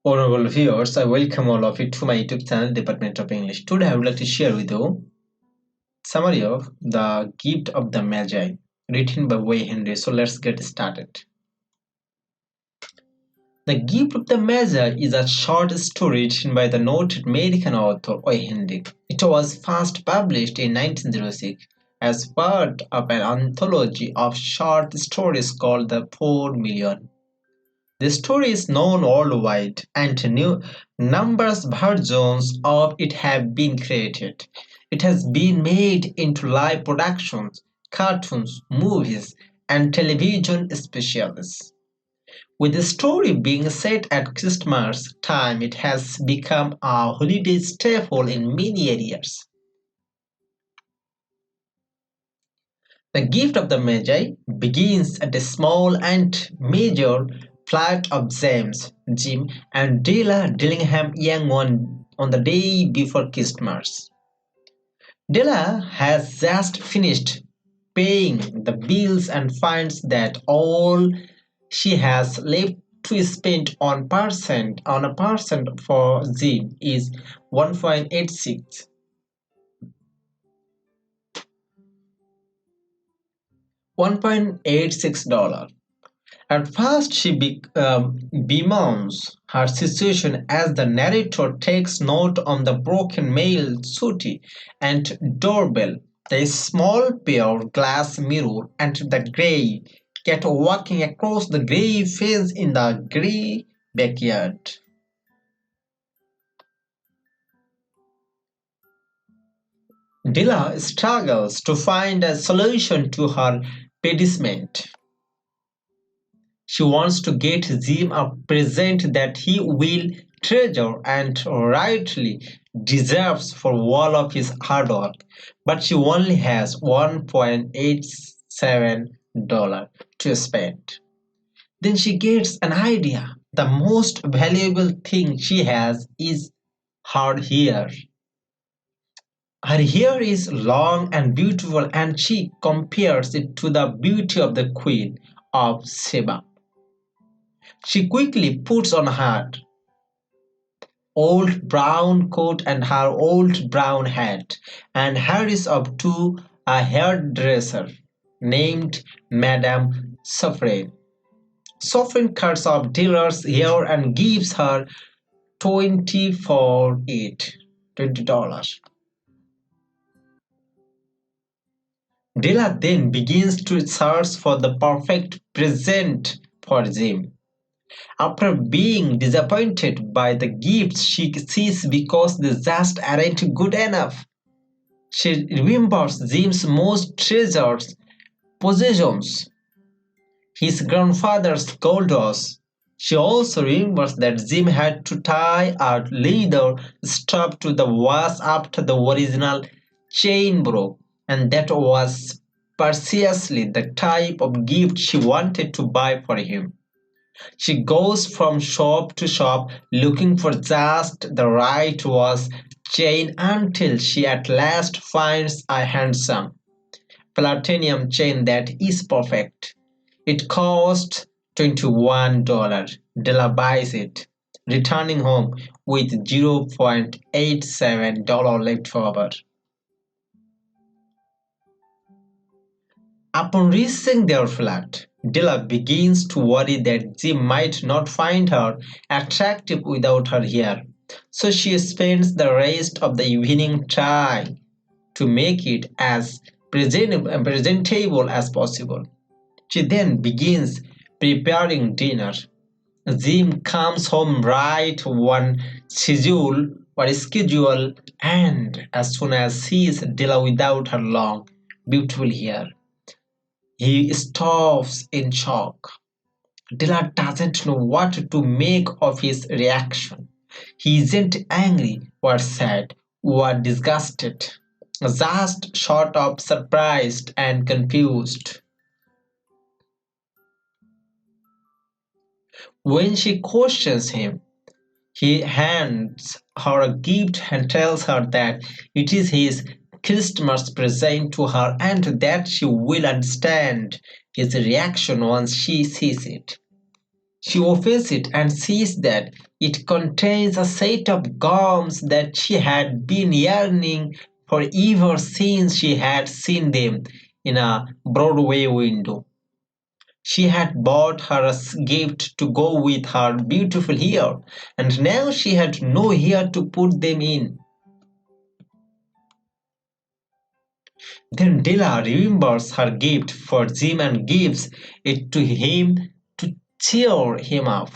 Honorable viewers, I welcome all of you to my YouTube channel, Department of English. Today, I would like to share with you summary of The Gift of the Magi, written by Way Henry. So let's get started. The Gift of the Magi is a short story written by the noted American author Way Henry. It was first published in 1906 as part of an anthology of short stories called The 4 Million. The story is known worldwide, and numerous versions of it have been created. It has been made into live productions, cartoons, movies, and television specials. With the story being set at Christmas time, it has become a holiday staple in many areas. The gift of the Magi begins at a small and major flight of Jim and Della Dillingham Young on the day before Christmas. Della has just finished paying the bills and finds that all she has left to spend on a person for Jim is 1.86 $1.86. At first, she bemoans her situation as the narrator takes note on the broken mail soute and doorbell, the small pair glass mirror, and the grey cat walking across the grey fence in the grey backyard. Dilla struggles to find a solution to her predicament. She wants to get Jim a present that he will treasure and rightly deserves for all of his hard work, but she only has $1.87 to spend. Then she gets an idea. The most valuable thing she has is her hair. Her hair is long and beautiful, and she compares it to the beauty of the Queen of Sheba. She quickly puts on her old brown coat and her old brown hat and hurries up to a hairdresser named Madame Suffren. Suffren cuts off Diller's hair and gives her 20 for it. $20. Dilla then begins to search for the perfect present for Jim. After being disappointed by the gifts she sees because they just aren't good enough, she remembers Jim's most treasured possessions, his grandfather's gold horse. She also remembers that Jim had to tie a leather strap to the watch after the original chain broke, and that was precisely the type of gift she wanted to buy for him. She goes from shop to shop looking for just the right watch chain until she at last finds a handsome platinum chain that is perfect. It costs $21. Della buys it, returning home with $0.87 left over. Upon reaching their flat, Dilla begins to worry that Jim might not find her attractive without her hair, so she spends the rest of the evening trying to make it as presentable as possible. She then begins preparing dinner. Jim comes home right on schedule, and as soon as he sees Dilla without her long, beautiful hair, he stops in shock. Dilla doesn't know what to make of his reaction. He isn't angry or sad or disgusted, just short of surprised and confused. When she questions him, he hands her a gift and tells her that it is his Christmas present to her and that she will understand his reaction once she sees it. She opens it and sees that it contains a set of gums that she had been yearning for ever since she had seen them in a Broadway window. She had bought her a gift to go with her beautiful hair, and now she had no hair to put them in. Then Dilla remembers her gift for Jim and gives it to him to cheer him up.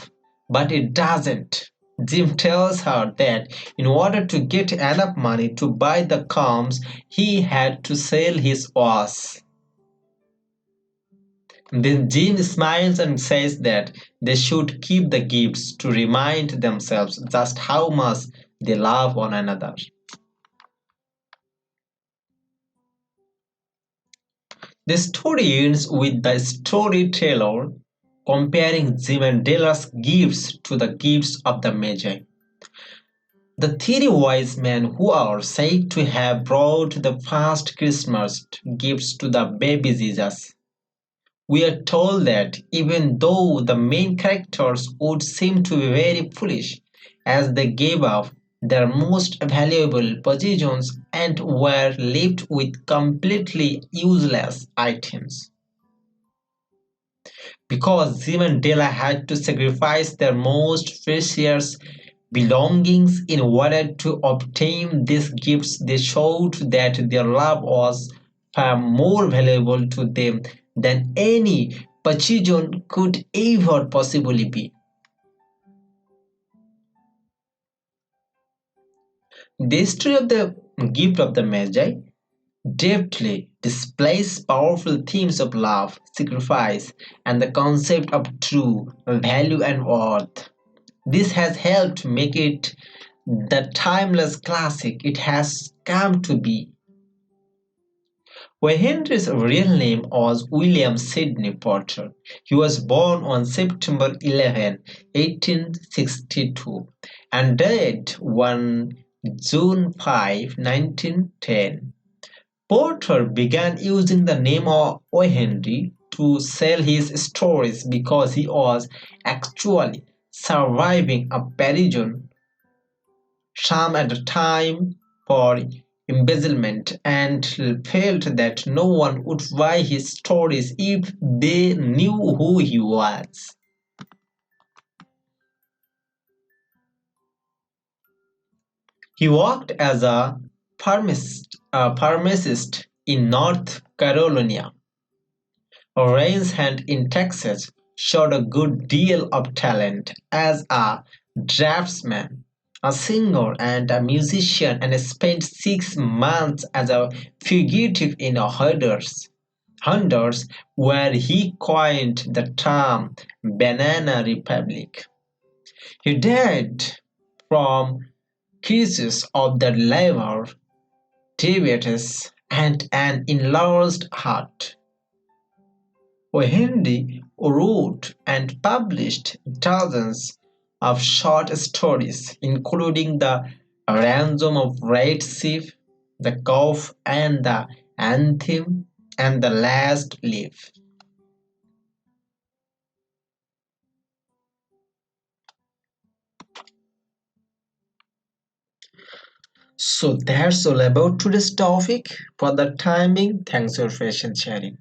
But it doesn't. Jim tells her that in order to get enough money to buy the combs, he had to sell his horse. Then Jim smiles and says that they should keep the gifts to remind themselves just how much they love one another. The story ends with the storyteller comparing Jim and Della's gifts to the gifts of the Magi. The three wise men who are said to have brought the first Christmas gifts to the baby Jesus. We are told that even though the main characters would seem to be very foolish, as they gave up their most valuable possessions and were left with completely useless items. Because Jim and Della had to sacrifice their most precious belongings in order to obtain these gifts, they showed that their love was far more valuable to them than any possession could ever possibly be. The history of the gift of the Magi deftly displays powerful themes of love, sacrifice, and the concept of true value and worth. This has helped make it the timeless classic it has come to be. Henry's real name was William Sidney Potter. He was born on September 11, 1862, and died on June 5, 1910. Porter began using the name of O. Henry to sell his stories because he was actually surviving a Parisian sham at the time for embezzlement and felt that no one would buy his stories if they knew who he was. He worked as a pharmacist in North Carolina. Ryan's hand in Texas showed a good deal of talent as a draftsman, a singer, and a musician, and spent 6 months as a fugitive in Honduras, where he coined the term Banana Republic. He died from crisis of the liver, diabetes, and an enlarged heart. Henry wrote and published dozens of short stories, including The Ransom of Red Sheep, The Cough and the Anthem, and The Last Leaf. So that's all about today's topic. For the timing, thanks for patient sharing.